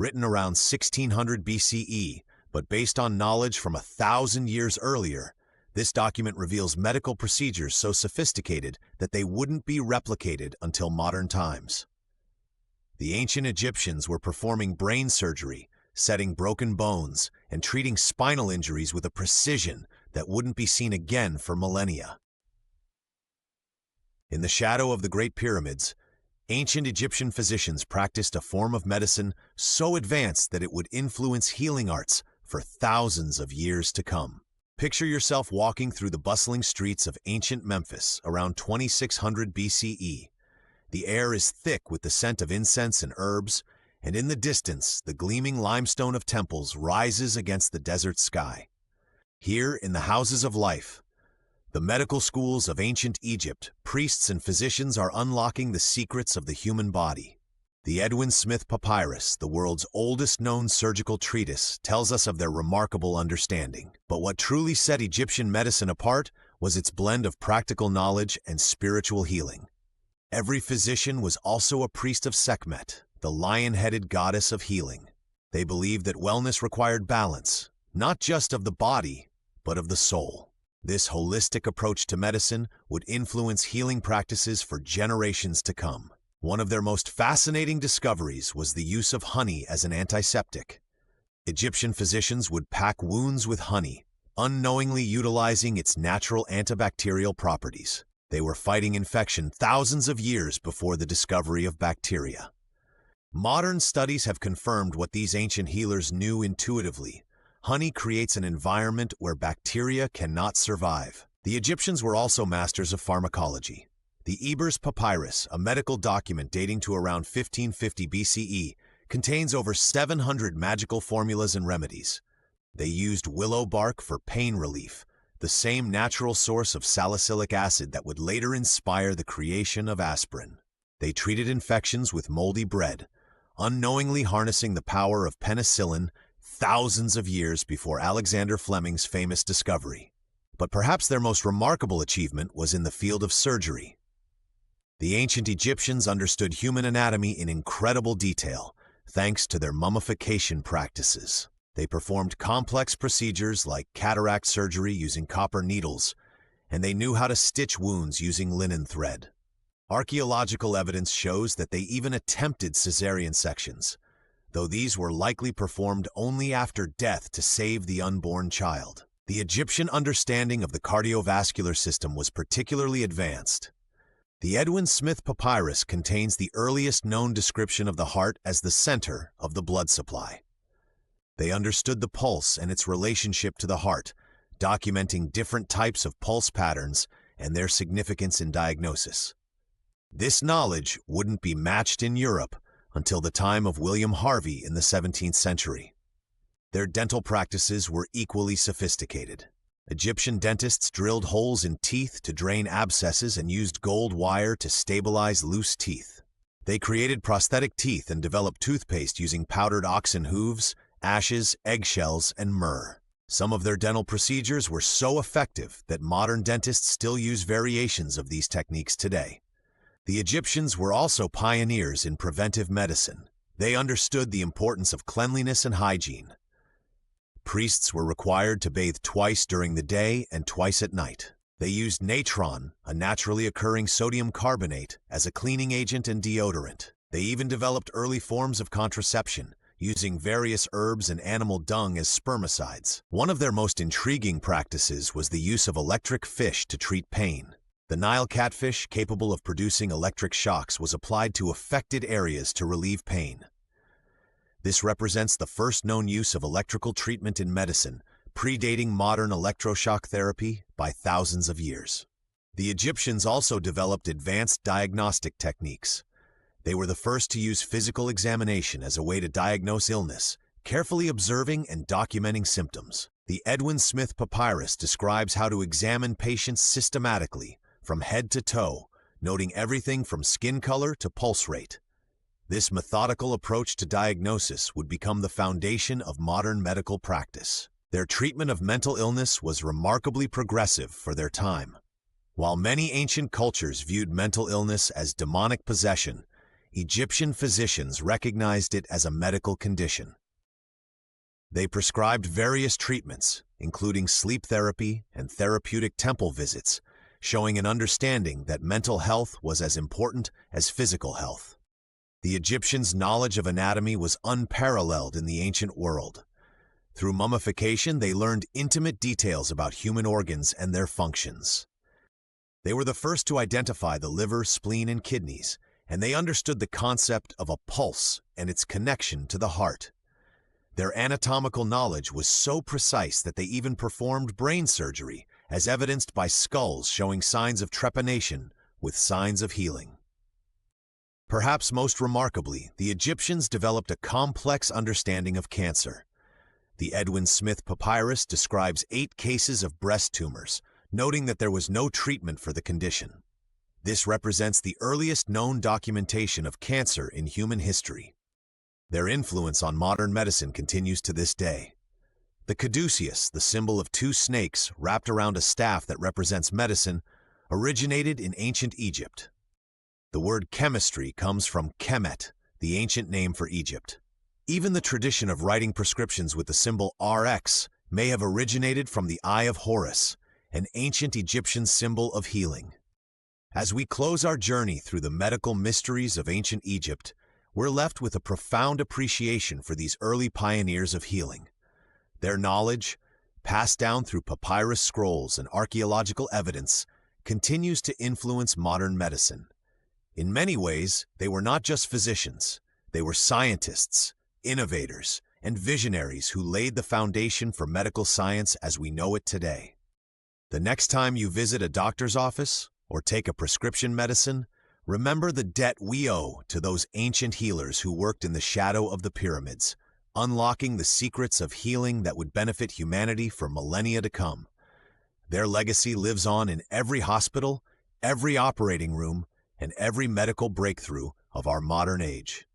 Written around 1600 BCE, but based on knowledge from 1,000 years earlier, this document reveals medical procedures so sophisticated that they wouldn't be replicated until modern times. The ancient Egyptians were performing brain surgery, setting broken bones, and treating spinal injuries with a precision that wouldn't be seen again for millennia. In the shadow of the Great Pyramids, ancient Egyptian physicians practiced a form of medicine so advanced that it would influence healing arts for thousands of years to come. Picture yourself walking through the bustling streets of ancient Memphis around 2600 BCE. The air is thick with the scent of incense and herbs, and in the distance, the gleaming limestone of temples rises against the desert sky. Here, in the houses of life, the medical schools of ancient Egypt, priests and physicians are unlocking the secrets of the human body. The Edwin Smith Papyrus, the world's oldest known surgical treatise, tells us of their remarkable understanding. But what truly set Egyptian medicine apart was its blend of practical knowledge and spiritual healing. Every physician was also a priest of Sekhmet, the lion-headed goddess of healing. They believed that wellness required balance, not just of the body, but of the soul. This holistic approach to medicine would influence healing practices for generations to come. One of their most fascinating discoveries was the use of honey as an antiseptic. Egyptian physicians would pack wounds with honey, unknowingly utilizing its natural antibacterial properties. They were fighting infection thousands of years before the discovery of bacteria. Modern studies have confirmed what these ancient healers knew intuitively. Honey creates an environment where bacteria cannot survive. The Egyptians were also masters of pharmacology. The Ebers Papyrus, a medical document dating to around 1550 BCE, contains over 700 magical formulas and remedies. They used willow bark for pain relief, the same natural source of salicylic acid that would later inspire the creation of aspirin. They treated infections with moldy bread, unknowingly harnessing the power of penicillin thousands of years before Alexander Fleming's famous discovery. But perhaps their most remarkable achievement was in the field of surgery. The ancient Egyptians understood human anatomy in incredible detail, thanks to their mummification practices. They performed complex procedures like cataract surgery using copper needles, and they knew how to stitch wounds using linen thread. Archaeological evidence shows that they even attempted cesarean sections, though these were likely performed only after death to save the unborn child. The Egyptian understanding of the cardiovascular system was particularly advanced. The Edwin Smith Papyrus contains the earliest known description of the heart as the center of the blood supply. They understood the pulse and its relationship to the heart, documenting different types of pulse patterns and their significance in diagnosis. This knowledge wouldn't be matched in Europe until the time of William Harvey in the 17th century. Their dental practices were equally sophisticated. Egyptian dentists drilled holes in teeth to drain abscesses and used gold wire to stabilize loose teeth. They created prosthetic teeth and developed toothpaste using powdered oxen hooves, ashes, eggshells, and myrrh. Some of their dental procedures were so effective that modern dentists still use variations of these techniques today. The Egyptians were also pioneers in preventive medicine. They understood the importance of cleanliness and hygiene. Priests were required to bathe twice during the day and twice at night. They used natron, a naturally occurring sodium carbonate, as a cleaning agent and deodorant. They even developed early forms of contraception, using various herbs and animal dung as spermicides. One of their most intriguing practices was the use of electric fish to treat pain. The Nile catfish, capable of producing electric shocks, was applied to affected areas to relieve pain. This represents the first known use of electrical treatment in medicine, predating modern electroshock therapy by thousands of years. The Egyptians also developed advanced diagnostic techniques. They were the first to use physical examination as a way to diagnose illness, carefully observing and documenting symptoms. The Edwin Smith Papyrus describes how to examine patients systematically, from head to toe, noting everything from skin color to pulse rate. This methodical approach to diagnosis would become the foundation of modern medical practice. Their treatment of mental illness was remarkably progressive for their time. While many ancient cultures viewed mental illness as demonic possession, Egyptian physicians recognized it as a medical condition. They prescribed various treatments, including sleep therapy and therapeutic temple visits, showing an understanding that mental health was as important as physical health. The Egyptians' knowledge of anatomy was unparalleled in the ancient world. Through mummification, they learned intimate details about human organs and their functions. They were the first to identify the liver, spleen, and kidneys, and they understood the concept of a pulse and its connection to the heart. Their anatomical knowledge was so precise that they even performed brain surgery, as evidenced by skulls showing signs of trepanation with signs of healing. Perhaps most remarkably, the Egyptians developed a complex understanding of cancer. The Edwin Smith Papyrus describes 8 cases of breast tumors, noting that there was no treatment for the condition. This represents the earliest known documentation of cancer in human history. Their influence on modern medicine continues to this day. The caduceus, the symbol of 2 snakes wrapped around a staff that represents medicine, originated in ancient Egypt. The word chemistry comes from Kemet, the ancient name for Egypt. Even the tradition of writing prescriptions with the symbol Rx may have originated from the Eye of Horus, an ancient Egyptian symbol of healing. As we close our journey through the medical mysteries of ancient Egypt, we're left with a profound appreciation for these early pioneers of healing. Their knowledge, passed down through papyrus scrolls and archaeological evidence, continues to influence modern medicine. In many ways, they were not just physicians. They were scientists, innovators, and visionaries who laid the foundation for medical science as we know it today. The next time you visit a doctor's office or take a prescription medicine, remember the debt we owe to those ancient healers who worked in the shadow of the pyramids, unlocking the secrets of healing that would benefit humanity for millennia to come. Their legacy lives on in every hospital, every operating room, and every medical breakthrough of our modern age.